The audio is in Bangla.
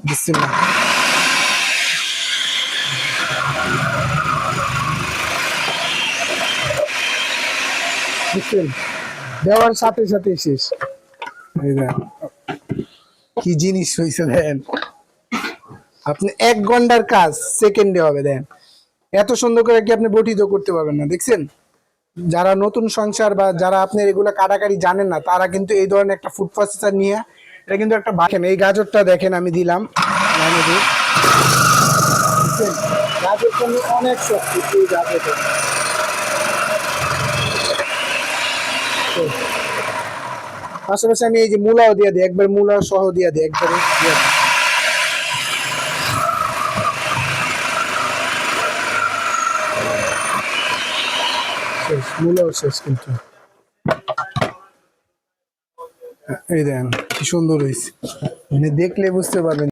বিসমিল্লাহ। বুঝছেন, দেওয়ার সাথে সাথে শেষ। এই দেখেন, কি জিনিস হয়েছে দেন, আপনি 1 ঘন্টার কাজ সেকেন্ডে হবে দেন। এত সুন্দর করে কি আপনি বটিত করতে পারবেন না, দেখছেন? যারা নতুন সংসার বা যারা আপনি এগুলো কাটাকাটি জানেন না, তারা কিন্তু এই ধরনের একটা ফুড প্রসেসর নিয়ে, এটা কিন্তু একটা দেখেন, এই গাজরটা দেখেন আমি দিলাম, বুঝছেন? গাজর কিন্তু অনেক শক্তি এই গাজরটা। পাশাপাশি আমি এই যে মূলাও দিয়ে দিই, একবার মূলা সহ দিয়ে দিই, একবারে দিয়ে দিই। শেষ, মূলাও শেষ কিন্তু। এই দেখেন কি সুন্দর হয়েছে, মানে দেখলে বুঝতে পারবেন।